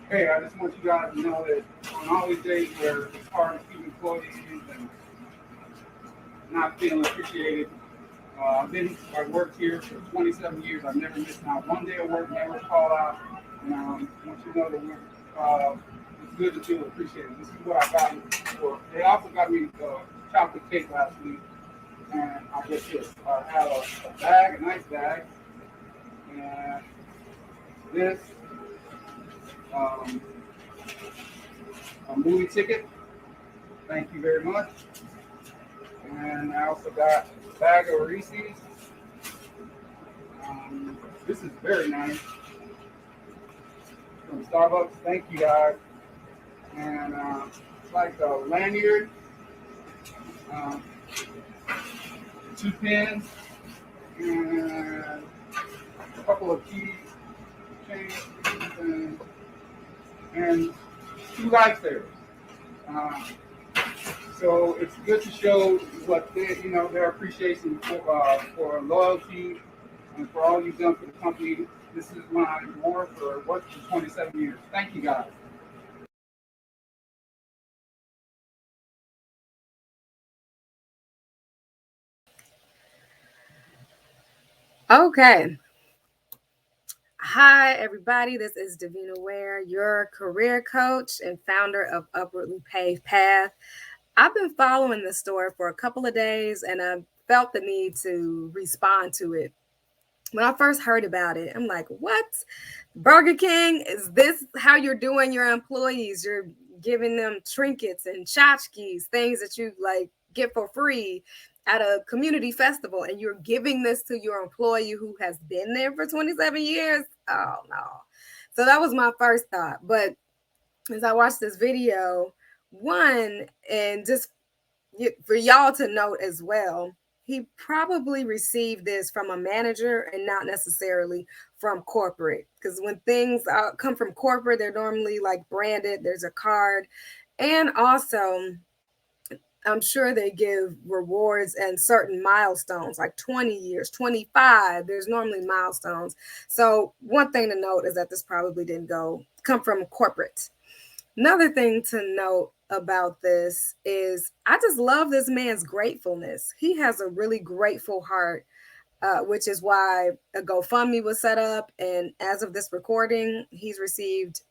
Hey, I just want you guys to know that on all these days where it's hard to keep employees and not feeling appreciated, I've worked here for 27 years. I've never missed not one day of work, never called out. And I want you to know that it's good to feel appreciated. This is what I got for. They also got me chocolate cake last week, and I get this. I have a bag, a nice bag, and this um, a movie ticket. Thank you very much. And I also got a bag of Reese's. This is very nice from Starbucks. Thank you guys. And it's like a lanyard, um, two pins, and a couple of key chains, and two lifesavers. Uh, so it's good to show what their appreciation for loyalty and for all you've done for the company. This is my reward for working for 27 years. Thank you guys. Okay. Hi, everybody. This is Davina Ware, your career coach and founder of Upwardly Paved Path. I've been following this story for a couple of days and I felt the need to respond to it. When I first heard about it, I'm like, what? Burger King? Is this how you're doing your employees? You're giving them trinkets and tchotchkes, things that you like get for free at a community festival, and you're giving this to your employee who has been there for 27 years? Oh no. So that was my first thought. But as I watched this video, one, and just for y'all to note as well, he probably received this from a manager and not necessarily from corporate. Because when things come from corporate, they're normally like branded, there's a card. And also, I'm sure they give rewards and certain milestones, like 20 years, 25. There's normally milestones. So, one thing to note is that this probably didn't come from corporate. Another thing to note about this is I just love this man's gratefulness. He has a really grateful heart, which is why a GoFundMe was set up. And as of this recording, he's received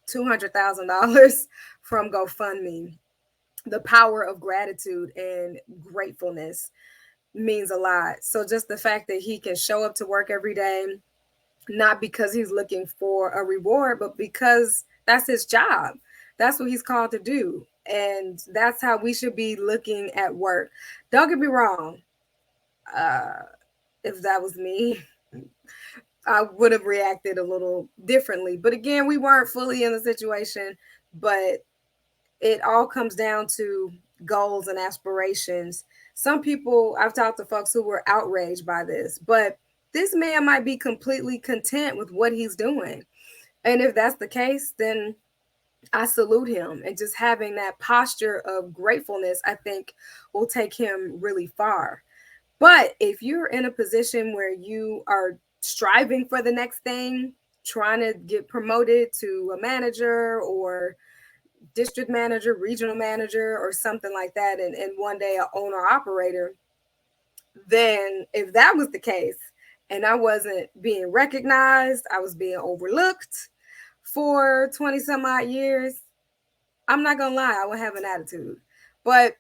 $200,000 from GoFundMe. The power of gratitude and gratefulness means a lot. So just the fact that he can show up to work every day, not because he's looking for a reward, but because that's his job. That's what he's called to do. And that's how we should be looking at work. Don't get me wrong. Uh, if that was me, I would have reacted a little differently. But again, we weren't fully in the situation. But it all comes down to goals and aspirations. Some people, I've talked to folks who were outraged by this, but this man might be completely content with what he's doing. And if that's the case, then I salute him. And just having that posture of gratefulness, I think, will take him really far. But if you're in a position where you are striving for the next thing, trying to get promoted to a manager or district manager, regional manager, or something like that, and one day a owner operator, then if that was the case and I wasn't being recognized, I was being overlooked for 20 some odd years, I'm not gonna lie, I would have an attitude. But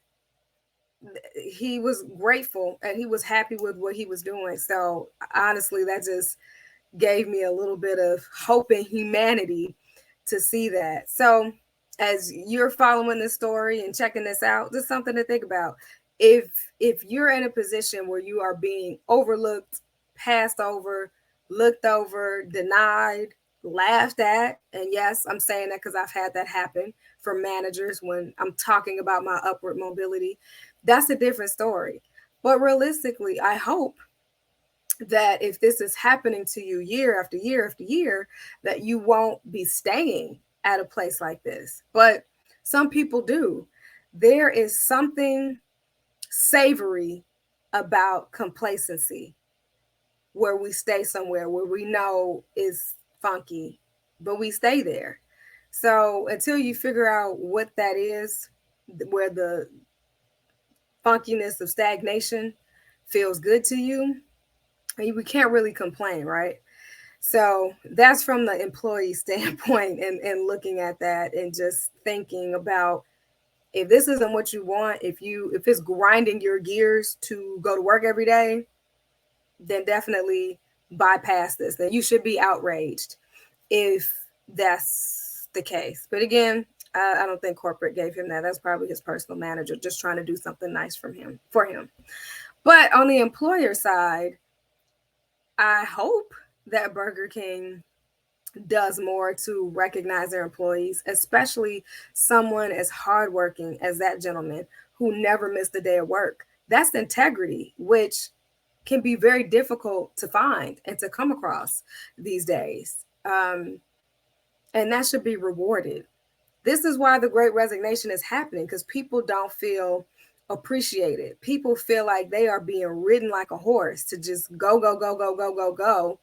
he was grateful and he was happy with what he was doing. So honestly, that just gave me a little bit of hope in humanity to see that. So as you're following this story and checking this out, just something to think about. If if you're in a position where you are being overlooked, passed over, looked over, denied, laughed at, and yes, I'm saying that because I've had that happen for managers when I'm talking about my upward mobility, that's a different story. But realistically, I hope that if this is happening to you year after year after year, that you won't be staying at a place like this. But some people do. There is something savory about complacency where we stay somewhere where we know is funky, but we stay there. So until you figure out what that is, where the funkiness of stagnation feels good to you, we can't really complain, right? So that's from the employee standpoint, and looking at that and just thinking about, if this isn't what you want, if it's grinding your gears to go to work every day, then definitely bypass this. Then you should be outraged if that's the case. But again, I don't think corporate gave him that. That's probably his personal manager just trying to do something nice from him for him. But on the employer side, I hope that Burger King does more to recognize their employees, especially someone as hardworking as that gentleman who never missed a day of work. That's integrity, which can be very difficult to find and to come across these days. And that should be rewarded. This is why the great resignation is happening, because people don't feel appreciated. People feel like they are being ridden like a horse to just go, go, go, go, go, go, go,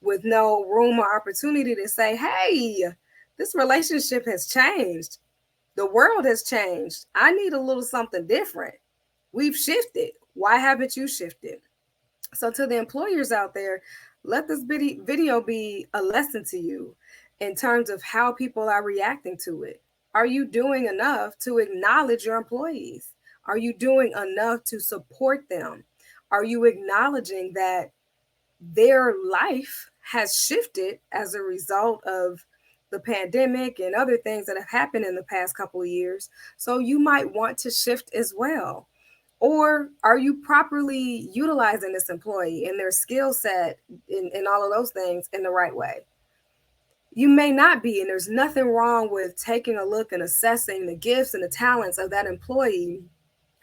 with no room or opportunity to say, hey, this relationship has changed. The world has changed. I need a little something different. We've shifted. Why haven't you shifted? So, to the employers out there, let this video be a lesson to you in terms of how people are reacting to it. Are you doing enough to acknowledge your employees? Are you doing enough to support them? Are you acknowledging that their life has shifted as a result of the pandemic and other things that have happened in the past couple of years? So you might want to shift as well. Or are you properly utilizing this employee and their skill set and all of those things in the right way? You may not be, and there's nothing wrong with taking a look and assessing the gifts and the talents of that employee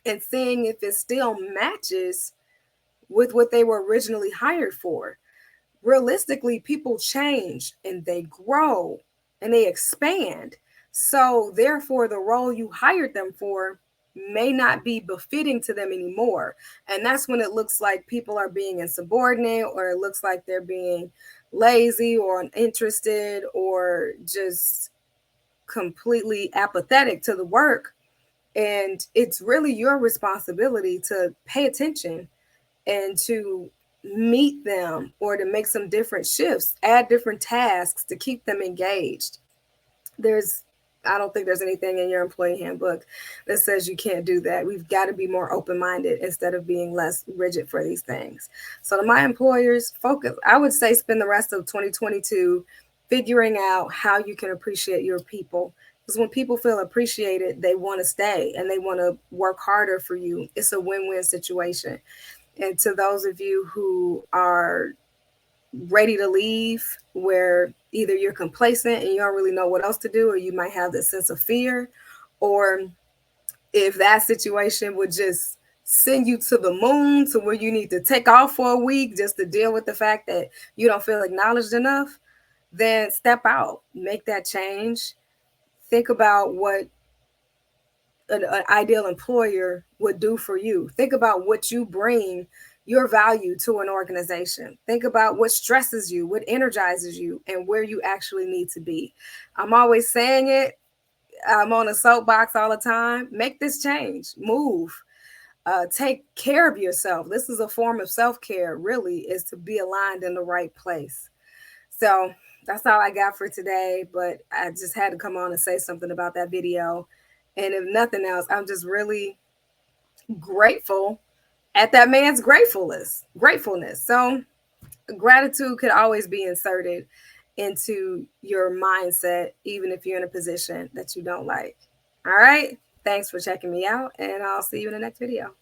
and seeing if it still matches with what they were originally hired for. Realistically, people change and they grow and they expand. So, therefore, the role you hired them for may not be befitting to them anymore. And that's when it looks like people are being insubordinate, or it looks like they're being lazy or uninterested or just completely apathetic to the work. And it's really your responsibility to pay attention and to meet them, or to make some different shifts, add different tasks to keep them engaged. There's I don't think there's anything in your employee handbook that says you can't do that. We've got to be more open-minded instead of being less rigid for these things. So to my employers, focus. I would say spend the rest of 2022 figuring out how you can appreciate your people. Because when people feel appreciated, they want to stay and they want to work harder for you. It's a win-win situation. And to those of you who are ready to leave, where either you're complacent and you don't really know what else to do, or you might have this sense of fear, or if that situation would just send you to the moon to where you need to take off for a week just to deal with the fact that you don't feel acknowledged enough, then step out, make that change. Think about what an ideal employer would do for you. Think about what you bring, your value to an organization. Think about what stresses you, what energizes you, and where you actually need to be. I'm always saying it. I'm on a soapbox all the time. Make this change. Move. Take care of yourself. This is a form of self-care, really, is to be aligned in the right place. So that's all I got for today. But I just had to come on and say something about that video. And if nothing else, I'm just really grateful at that man's gratefulness. So gratitude could always be inserted into your mindset, even if you're in a position that you don't like. All right. Thanks for checking me out, and I'll see you in the next video.